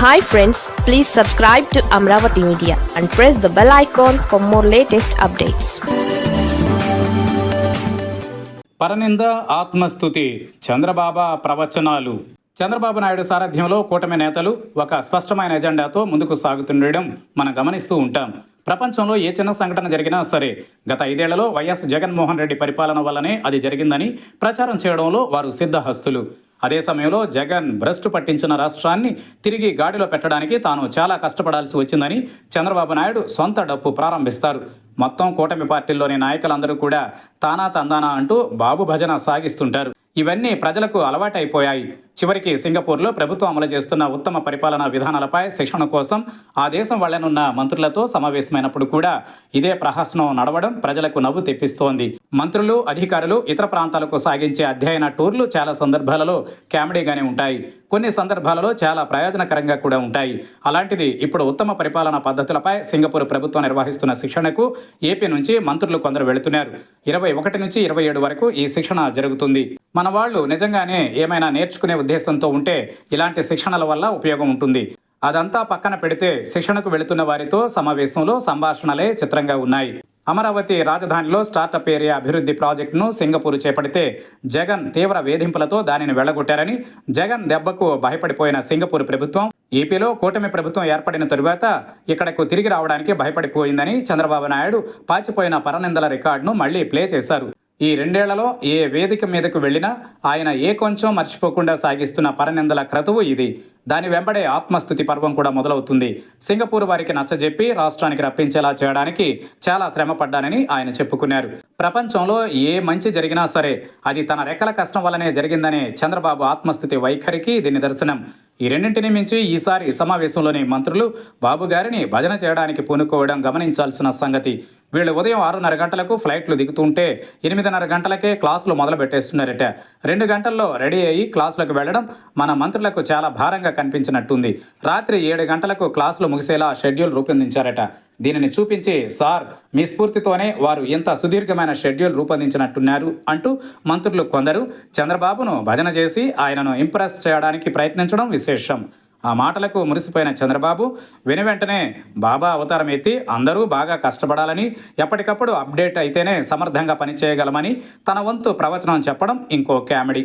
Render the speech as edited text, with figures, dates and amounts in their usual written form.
Hi friends, please subscribe to Amravati Media and press the bell icon for more latest updates. పరనింద ఆత్మస్తుతి Chandrababu ప్రవచనాలు. చంద్రబాబు నాయుడు సారథ్యంలో కూటమి నేతలు ఒక స్పష్టమైన ఎజెండాతో ముందుకు సాగుతుండడం మనం గమనిస్తూ ఉంటాం. ప్రపంచంలో ఏ చిన్న సంఘటన జరిగినా సరే గత 5 ఏళ్లలో వైఎస్ జగన్మోహన్ రెడ్డి పరిపాలన వల్లనే అది జరిగిందని ప్రచారం చేయడంలో వారు సిద్ధహస్తులు. అదే సమయంలో జగన్ భ్రష్టు పట్టించిన రాష్ట్రాన్ని తిరిగి గాడిలో పెట్టడానికి తాను చాలా కష్టపడాల్సి వచ్చిందని చంద్రబాబు నాయుడు సొంత డప్పు ప్రారంభిస్తారు. మొత్తం కూటమి పార్టీల్లోని నాయకులందరూ కూడా తానా తందానా అంటూ బాబు భజన సాగిస్తుంటారు. ఇవన్నీ ప్రజలకు అలవాటైపోయాయి. చివరికి సింగపూర్లో ప్రభుత్వం అమలు చేస్తున్న ఉత్తమ పరిపాలనా విధానాలపై శిక్షణ కోసం ఆ దేశం వెళ్లనున్న మంత్రులతో సమావేశమైనప్పుడు కూడా ఇదే ప్రహసనం నడవడం ప్రజలకు నవ్వు తెప్పిస్తోంది. మంత్రులు, అధికారులు ఇతర ప్రాంతాలకు సాగించే అధ్యయన టూర్లు చాలా సందర్భాలలో కామెడీగానే ఉంటాయి. కొన్ని సందర్భాలలో చాలా ప్రయోజనకరంగా కూడా ఉంటాయి. అలాంటిది ఇప్పుడు ఉత్తమ పరిపాలనా పద్ధతులపై సింగపూర్ ప్రభుత్వం నిర్వహిస్తున్న శిక్షణకు ఏపీ నుంచి మంత్రులు కొందరు వెళుతున్నారు. 21 నుంచి 27 వరకు ఈ శిక్షణ జరుగుతుంది. మన వాళ్ళు నిజంగానే ఏమైనా నేర్చుకునే ఉద్దేశంతో ఉంటే ఇలాంటి శిక్షణల వల్ల ఉపయోగం ఉంటుంది. అదంతా పక్కన పెడితే శిక్షణకు వెళుతున్న వారితో సమావేశంలో సంభాషణలే చిత్రంగా ఉన్నాయి. అమరావతి రాజధానిలో స్టార్టప్ ఏరియా అభివృద్ధి ప్రాజెక్టును సింగపూర్ చేపడితే జగన్ తీవ్ర వేధింపులతో దానిని వెళ్లగొట్టారని, జగన్ దెబ్బకు భయపడిపోయిన సింగపూర్ ప్రభుత్వం ఏపీలో కూటమి ప్రభుత్వం ఏర్పడిన తరువాత ఇక్కడకు తిరిగి రావడానికి భయపడిపోయిందని చంద్రబాబు నాయుడు పాచిపోయిన పరనిందల రికార్డును మళ్లీ ప్లే చేశారు. ఈ 2 ఏళ్లలో ఏ వేదిక మీదకు వెళ్ళినా ఆయన ఏ కొంచెం మర్చిపోకుండా సాగిస్తున్న పరనిందల క్రతువు ఇది. దాని వెంబడే ఆత్మస్తుతి పర్వం కూడా మొదలవుతుంది. సింగపూర్ వారికి నచ్చజెప్పి రాష్ట్రానికి రప్పించేలా చేయడానికి చాలా శ్రమ పడ్డానని ఆయన చెప్పుకున్నారు. ప్రపంచంలో ఏ మంచి జరిగినా సరే అది తన రెక్కల కష్టం వల్లనే జరిగిందనే చంద్రబాబు ఆత్మస్తుతి వైఖరికి ఇది నిదర్శనం. ఈ రెండింటిని మించి ఈసారి సమావేశంలోని మంత్రులు బాబు గారిని భజన చేయడానికి పూనుకోవడం గమనించాల్సిన సంగతి. వీళ్ళు ఉదయం 6:30 గంటలకు ఫ్లైట్లు దిగుతుంటే 8:30 గంటలకే క్లాసులు మొదలు పెట్టేస్తున్నారట. 2 గంటల్లో రెడీ అయ్యి క్లాసులకు వెళ్లడం మన మంత్రులకు చాలా భారంగా కనిపించినట్టుంది. రాత్రి 7 గంటలకు క్లాసులు ముగిసేలా షెడ్యూల్ రూపొందించారట. దీనిని చూపించి సార్ మీ స్ఫూర్తితోనే వారు ఇంత సుదీర్ఘమైన షెడ్యూల్ రూపొందించినట్టున్నారు అంటూ మంత్రులు కొందరు చంద్రబాబును భజన చేసి ఆయనను ఇంప్రెస్ చేయడానికి ప్రయత్నించడం విశేషం. ఆ మాటలకు మురిసిపోయిన చంద్రబాబు వెనువెంటనే బాబా అవతారం ఎత్తి అందరూ బాగా కష్టపడాలని, ఎప్పటికప్పుడు అప్డేట్ అయితేనే సమర్థంగా పనిచేయగలమని తన వంతు ప్రవచనం చెప్పడం ఇంకో కామెడీ.